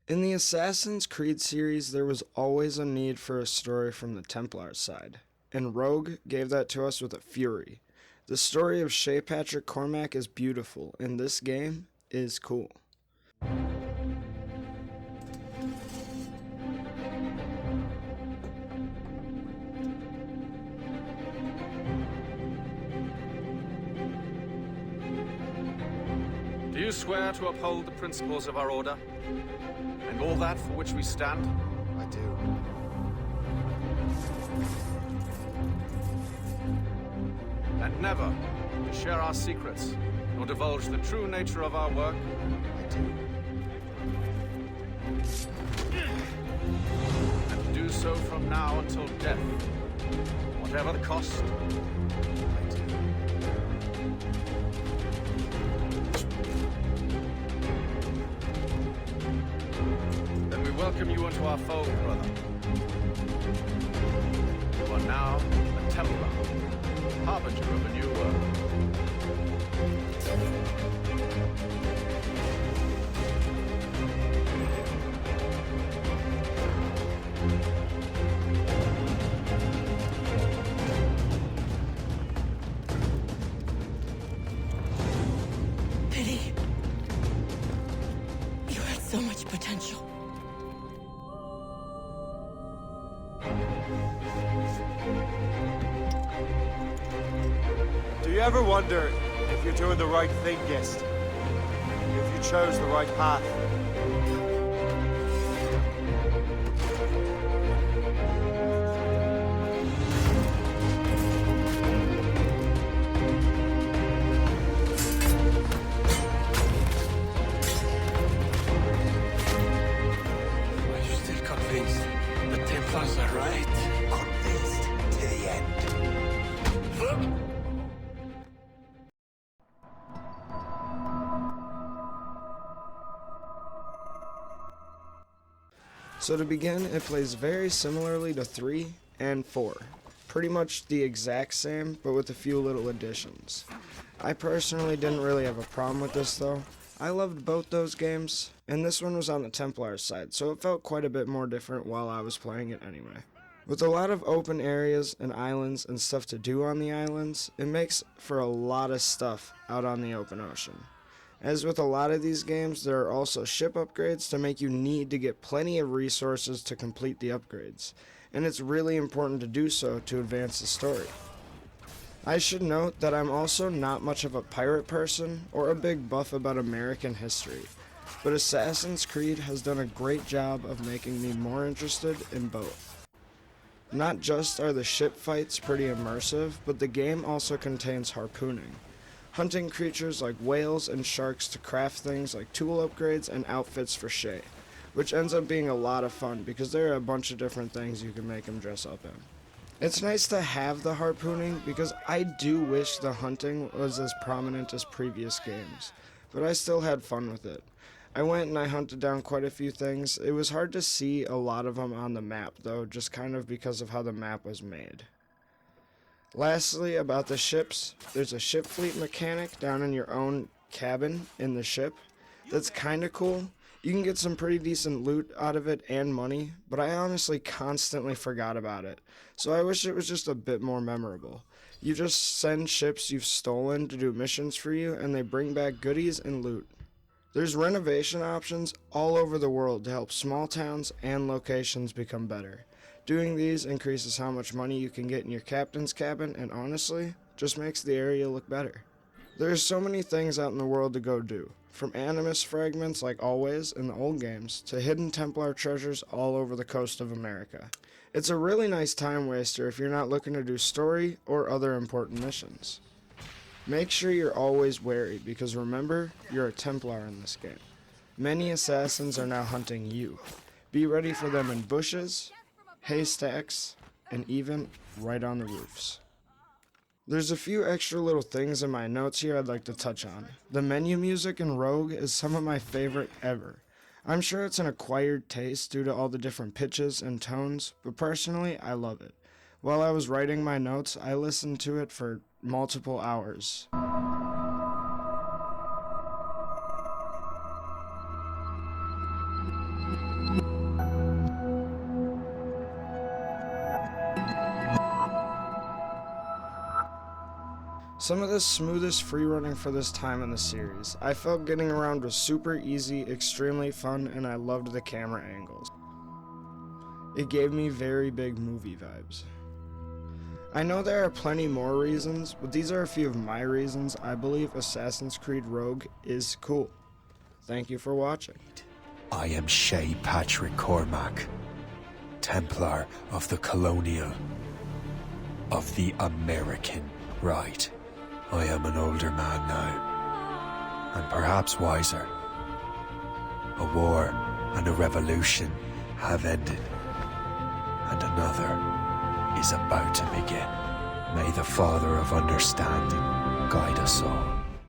In the Assassin's Creed series, there was always a need for a story from the Templar side, and Rogue gave that to us with a fury. The story of Shay Patrick Cormac is beautiful, and this game is cool. Do you swear to uphold the principles of our order, and all that for which we stand? I do. And never to share our secrets, nor divulge the true nature of our work? I do. And do so from now until death, whatever the cost? I do. Then we welcome you into our fold, brother. You are now a Templar, harbinger of a new world. Pity. You had so much potential. Do you ever wonder if you're doing the right thing, Gist? If you chose the right path? Are you still convinced the Templars are right? Convinced to the end. So to begin, it plays very similarly to 3 and 4. Pretty much the exact same, but with a few little additions. I personally didn't really have a problem with this though. I loved both those games, and this one was on the Templar side, so it felt quite a bit more different while I was playing it anyway. With a lot of open areas and islands and stuff to do on the islands, it makes for a lot of stuff out on the open ocean. As with a lot of these games, there are also ship upgrades to make you need to get plenty of resources to complete the upgrades, and it's really important to do so to advance the story. I should note that I'm also not much of a pirate person or a big buff about American history, but Assassin's Creed has done a great job of making me more interested in both. Not just are the ship fights pretty immersive, but the game also contains harpooning, hunting creatures like whales and sharks to craft things like tool upgrades and outfits for Shay, which ends up being a lot of fun because there are a bunch of different things you can make him dress up in. It's nice to have the harpooning because I do wish the hunting was as prominent as previous games, but I still had fun with it. I went and I hunted down quite a few things. It was hard to see a lot of them on the map though, just kind of because of how the map was made. Lastly, about the ships, there's a ship fleet mechanic down in your own cabin in the ship. That's kinda cool. You can get some pretty decent loot out of it and money, but I honestly constantly forgot about it, so I wish it was just a bit more memorable. You just send ships you've stolen to do missions for you, and they bring back goodies and loot. There's renovation options all over the world to help small towns and locations become better. Doing these increases how much money you can get in your captain's cabin, and honestly, just makes the area look better. There's so many things out in the world to go do, from Animus fragments like always in the old games, to hidden Templar treasures all over the coast of America. It's a really nice time waster if you're not looking to do story or other important missions. Make sure you're always wary, because remember, you're a Templar in this game. Many assassins are now hunting you. Be ready for them in bushes, haystacks, and even right on the roofs. There's a few extra little things in my notes here I'd like to touch on. The menu music in Rogue is some of my favorite ever. I'm sure it's an acquired taste due to all the different pitches and tones, but personally, I love it. While I was writing my notes, I listened to it for multiple hours. Some of the smoothest freerunning for this time in the series. I felt getting around was super easy, extremely fun, and I loved the camera angles. It gave me very big movie vibes. I know there are plenty more reasons, but these are a few of my reasons I believe Assassin's Creed Rogue is cool. Thank you for watching. I am Shay Patrick Cormac, Templar of the Colonial, of the American Right. I am an older man now, and perhaps wiser. A war and a revolution have ended, and another is about to begin. May the Father of Understanding guide us all.